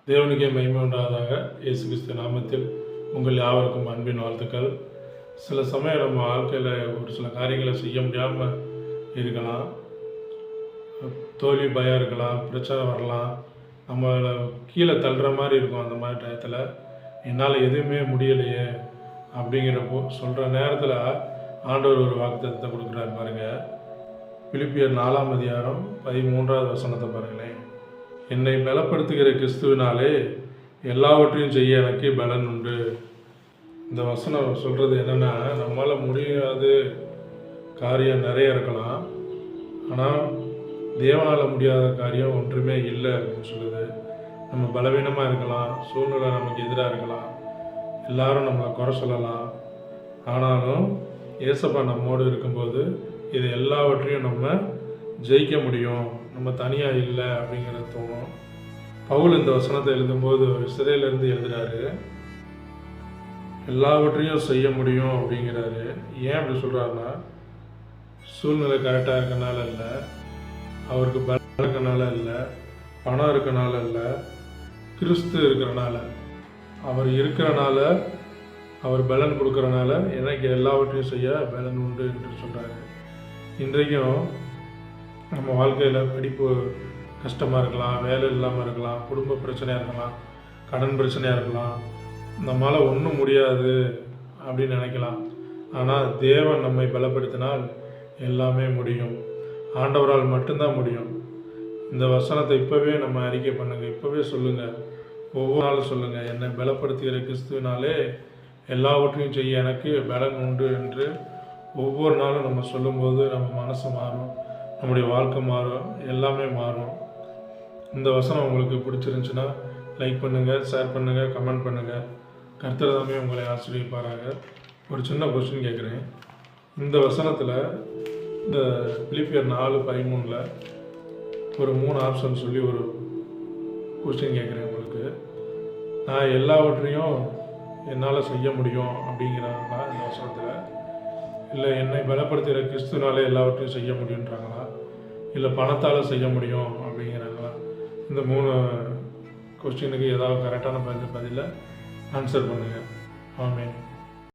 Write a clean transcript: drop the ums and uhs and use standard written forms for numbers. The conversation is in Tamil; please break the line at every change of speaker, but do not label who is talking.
தேவனுக்கே மகிமை உண்டாவதாக. இயேசு கிறிஸ்து நாமத்தில் உங்கள் யாவருக்கும் அன்பின் வாழ்த்துக்கள். சில சமயம் நம்ம வாழ்க்கையில் ஒரு சில காரியங்களை செய்ய முடியாமல் இருக்கலாம். தோல்வி பயம் இருக்கலாம், பிரச்சனை வரலாம், நம்மளை கீழே தள்ளுற மாதிரி இருக்கும். அந்த மாதிரி டயத்தில் என்னால் எதுவுமே முடியலையே அப்படிங்கிறப்போ சொல்கிற நேரத்தில் ஆண்டவர் ஒரு வாக்குத்தத்தத்தை கொடுக்குறாரு பாருங்கள். பிலிப்பியர் 4ஆம் அதிகாரம் 13வது வசனத்தை பாருங்களேன். என்னை பலப்படுத்துகிற கிறிஸ்துவினாலே எல்லாவற்றையும் செய்ய எனக்கு பலன் உண்டு. இந்த வசனம் சொல்கிறது என்னென்னா, நம்மளால் முடியாது காரியம் நிறைய இருக்கலாம், ஆனால் தேவனால் முடியாத காரியம் ஒன்றுமே இல்லை அப்படின்னு சொல்லுது. நம்ம பலவீனமாக இருக்கலாம், சூழ்நிலை நமக்கு எதிராக இருக்கலாம், எல்லாரும் நம்மளை குறை சொல்லலாம், ஆனாலும் ஏசப்பா நம்மோடு இருக்கும்போது இது எல்லாவற்றையும் நம்ம ஜெயிக்க முடியும், நம்ம தனியாக இல்லை அப்படிங்கிறது தோணும். பவுல் இந்த வசனத்தை எழுதும்போது சிறையிலேருந்து எழுதுகிறாரு, எல்லாவற்றையும் செய்ய முடியும் அப்படிங்கிறாரு. ஏன் அப்படி சொல்கிறாருன்னா, சூழ்நிலை கரெக்டாக இருக்கனால இல்லை, அவருக்கு பலம் இருக்கனால இல்லை, பணம் இருக்கனால இல்லை, கிறிஸ்து இருக்கிறனால, அவர் இருக்கிறனால, அவர் பலன் கொடுக்குறனால எனக்கு எல்லாவற்றையும் செய்ய பலன் உண்டு என்று சொல்கிறாரு. இன்றைக்கும் நம்ம வாழ்க்கையில் படிப்பு கஷ்டமாக இருக்கலாம், வேலை இல்லாமல் இருக்கலாம், குடும்ப பிரச்சனையாக இருக்கலாம், கடன் பிரச்சனையாக இருக்கலாம், நம்மளால் ஒன்றும் முடியாது அப்படின்னு நினைக்கலாம். ஆனால் தேவன் நம்மை பலப்படுத்தினால் எல்லாமே முடியும். ஆண்டவரால் மட்டும்தான் முடியும். இந்த வசனத்தை இப்போவே நம்ம அறிக்கை பண்ணுங்கள், இப்போவே சொல்லுங்கள், ஒவ்வொரு நாளும் சொல்லுங்கள், என்னை பலப்படுத்துகிற கிறிஸ்துவினாலே எல்லாவற்றையும் செய்ய எனக்கு பலன் உண்டு என்று ஒவ்வொரு நாளும் நம்ம சொல்லும்போது நம்ம மனசு மாறும், நம்முடைய வாழ்க்கை மாறும், எல்லாமே மாறும். இந்த வசனம் உங்களுக்கு பிடிச்சிருந்துச்சுன்னா லைக் பண்ணுங்கள், ஷேர் பண்ணுங்கள், கமெண்ட் பண்ணுங்கள். கர்த்தர் தாமே உங்களை ஆசீர்வதிப்பாராக. ஒரு சின்ன கொஸ்டின் கேட்குறேன். இந்த வசனத்தில் இந்த பிலிப்பியர் 4:13 ஒரு 3 ஆப்ஷன் சொல்லி ஒரு கொஸ்டின் கேட்குறேன் உங்களுக்கு. நான் எல்லாவற்றையும் என்னால் செய்ய முடியும் அப்படிங்கிறாங்களா இந்த வசனத்தில்? இல்லை என்னை பலப்படுத்துகிற கிறிஸ்துனாலே எல்லாவற்றையும் செய்ய முடியுன்றாங்களா? இல்லை பணத்தால் செய்ய முடியும் அப்படிங்கிறாங்களா? இந்த 3 கொஸ்டினுக்கு ஏதாவது கரெக்டான பதிலை ஆன்சர் பண்ணுங்கள். ஆமென்.